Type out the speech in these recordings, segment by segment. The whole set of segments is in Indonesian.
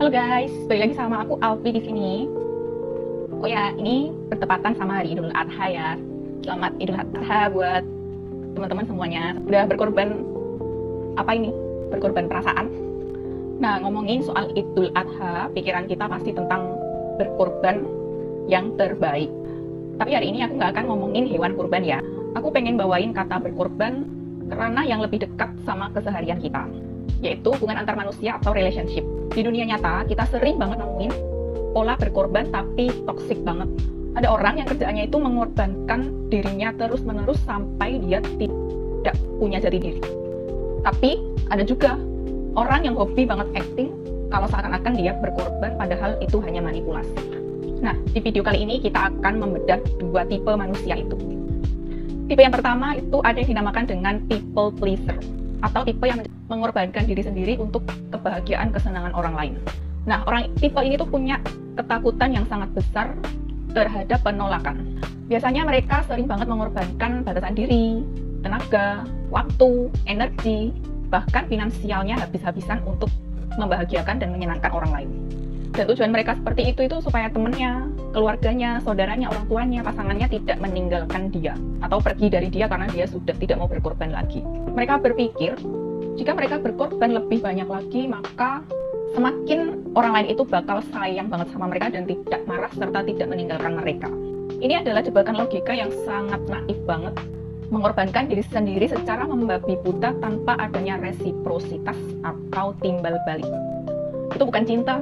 Halo guys, balik lagi sama aku Alfi di sini. Oh ya, ini bertepatan sama hari Idul Adha ya. Selamat Idul Adha buat teman-teman semuanya. Udah berkorban apa ini? Berkorban perasaan. Nah, ngomongin soal Idul Adha, pikiran kita pasti tentang berkorban yang terbaik. Tapi hari ini aku nggak akan ngomongin hewan kurban ya. Aku pengen bawain kata berkorban karena yang lebih dekat sama keseharian kita, yaitu hubungan antar manusia atau relationship. Di dunia nyata, kita sering banget nemuin pola berkorban tapi toksik banget. Ada orang yang kerjaannya itu mengorbankan dirinya terus-menerus sampai dia tidak punya jati diri. Tapi ada juga orang yang hobi banget acting kalau seakan-akan dia berkorban padahal itu hanya manipulasi. Nah, di video kali ini kita akan membedah dua tipe manusia itu. Tipe yang pertama itu ada yang dinamakan dengan people pleaser, atau tipe yang mengorbankan diri sendiri untuk kebahagiaan kesenangan orang lain. Nah, tipe ini tuh punya ketakutan yang sangat besar terhadap penolakan. Biasanya mereka sering banget mengorbankan batasan diri, tenaga, waktu, energi, bahkan finansialnya habis-habisan untuk membahagiakan dan menyenangkan orang lain. Dan tujuan mereka seperti itu supaya temennya, keluarganya, saudaranya, orang tuanya, pasangannya tidak meninggalkan dia atau pergi dari dia karena dia sudah tidak mau berkorban lagi. Mereka berpikir, jika mereka berkorban lebih banyak lagi, maka semakin orang lain itu bakal sayang banget sama mereka dan tidak marah serta tidak meninggalkan mereka. Ini adalah jebakan logika yang sangat naif banget, mengorbankan diri sendiri secara membabi buta tanpa adanya resiprositas atau timbal balik. Itu bukan cinta.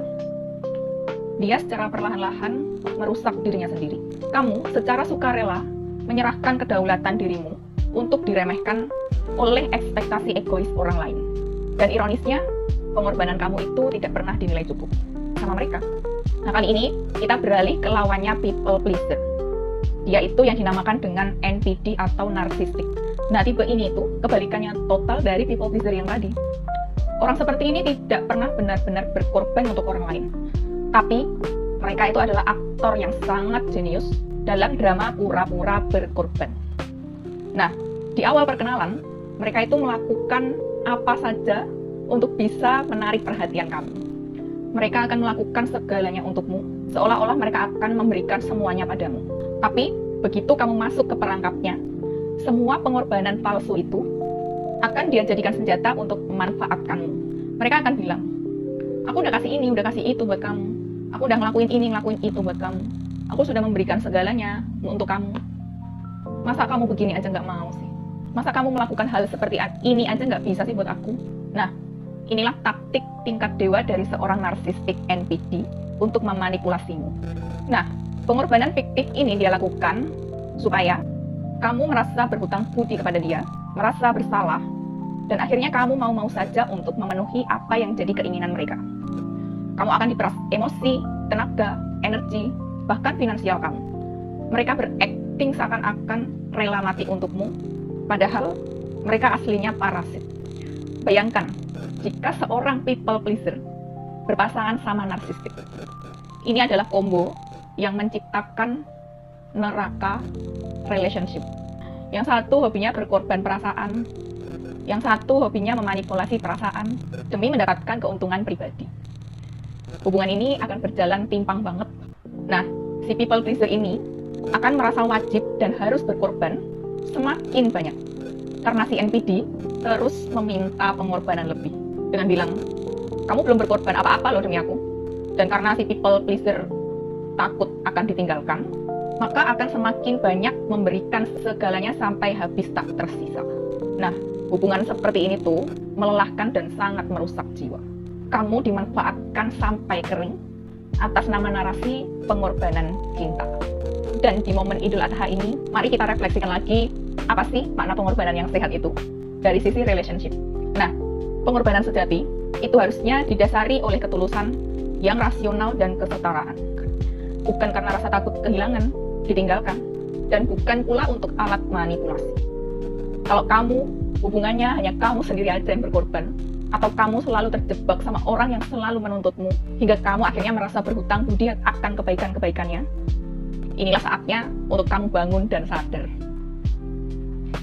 Dia secara perlahan-lahan merusak dirinya sendiri. Kamu secara sukarela menyerahkan kedaulatan dirimu untuk diremehkan oleh ekspektasi egois orang lain. Dan ironisnya, pengorbanan kamu itu tidak pernah dinilai cukup sama mereka. Nah, kali ini kita beralih ke lawannya people pleaser. Dia itu yang dinamakan dengan NPD atau narcissistic. Nah, tipe ini itu kebalikannya total dari people pleaser yang tadi. Orang seperti ini tidak pernah benar-benar berkorban untuk orang lain. Tapi mereka itu adalah aktor yang sangat jenius dalam drama pura-pura berkorban. Nah, di awal perkenalan, mereka itu melakukan apa saja untuk bisa menarik perhatian kamu. Mereka akan melakukan segalanya untukmu, seolah-olah mereka akan memberikan semuanya padamu. Tapi, begitu kamu masuk ke perangkapnya, semua pengorbanan palsu itu akan dia jadikan senjata untuk memanfaatkanmu. Mereka akan bilang, aku udah kasih ini, udah kasih itu buat kamu. Aku udah ngelakuin ini, ngelakuin itu buat kamu. Aku sudah memberikan segalanya untuk kamu. Masa kamu begini aja nggak mau sih? Masa kamu melakukan hal seperti ini aja nggak bisa sih buat aku? Nah, inilah taktik tingkat dewa dari seorang narsistik NPD untuk memanipulasimu. Nah, pengorbanan fiktif ini dia lakukan supaya kamu merasa berhutang budi kepada dia, merasa bersalah, dan akhirnya kamu mau-mau saja untuk memenuhi apa yang jadi keinginan mereka. Kamu akan diperas emosi, tenaga, energi, bahkan finansial kamu. Mereka berakting seakan-akan rela mati untukmu, padahal mereka aslinya parasit. Bayangkan, jika seorang people pleaser berpasangan sama narsistik. Ini adalah combo yang menciptakan neraka relationship. Yang satu hobinya berkorban perasaan, yang satu hobinya memanipulasi perasaan demi mendapatkan keuntungan pribadi. Hubungan ini akan berjalan timpang banget. Nah, si people pleaser ini akan merasa wajib dan harus berkorban semakin banyak. Karena si NPD terus meminta pengorbanan lebih. Dengan bilang, kamu belum berkorban apa-apa loh demi aku. Dan karena si people pleaser takut akan ditinggalkan, maka akan semakin banyak memberikan segalanya sampai habis tak tersisa. Nah, hubungan seperti ini tuh melelahkan dan sangat merusak jiwa. Kamu dimanfaatkan sampai kering atas nama narasi pengorbanan cinta. Dan di momen Idul Adha ini, mari kita refleksikan lagi apa sih makna pengorbanan yang sehat itu dari sisi relationship. Nah, pengorbanan sejati itu harusnya didasari oleh ketulusan yang rasional dan kesetaraan. Bukan karena rasa takut kehilangan, ditinggalkan, dan bukan pula untuk alat manipulasi. Kalau kamu, hubungannya hanya kamu sendiri aja yang berkorban, atau kamu selalu terjebak sama orang yang selalu menuntutmu, hingga kamu akhirnya merasa berhutang budi akan kebaikan-kebaikannya, inilah saatnya untuk kamu bangun dan sadar.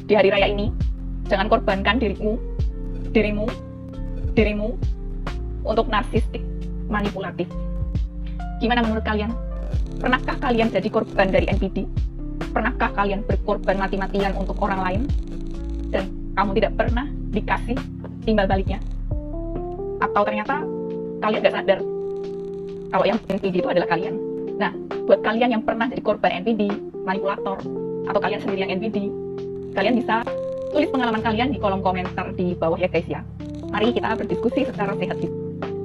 Di hari raya ini, jangan korbankan dirimu untuk narsistik manipulatif. Gimana menurut kalian? Pernahkah kalian jadi korban dari NPD? Pernahkah kalian berkorban mati-matian untuk orang lain dan kamu tidak pernah dikasih timbal baliknya? Atau ternyata kalian gak sadar kalau yang NPD itu adalah kalian? Nah, buat kalian yang pernah jadi korban NPD, manipulator, atau kalian sendiri yang NPD, kalian bisa tulis pengalaman kalian di kolom komentar di bawah ya guys ya. Mari kita berdiskusi secara sehat.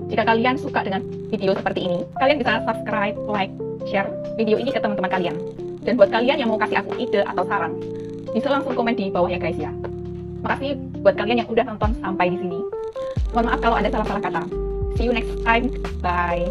Jika kalian suka dengan video seperti ini, kalian bisa subscribe, like, share video ini ke teman-teman kalian. Dan buat kalian yang mau kasih aku ide atau saran, bisa langsung komen di bawah ya guys ya. Makasih buat kalian yang udah nonton sampai di sini. Mohon maaf kalau ada salah-salah kata. See you next time. Bye.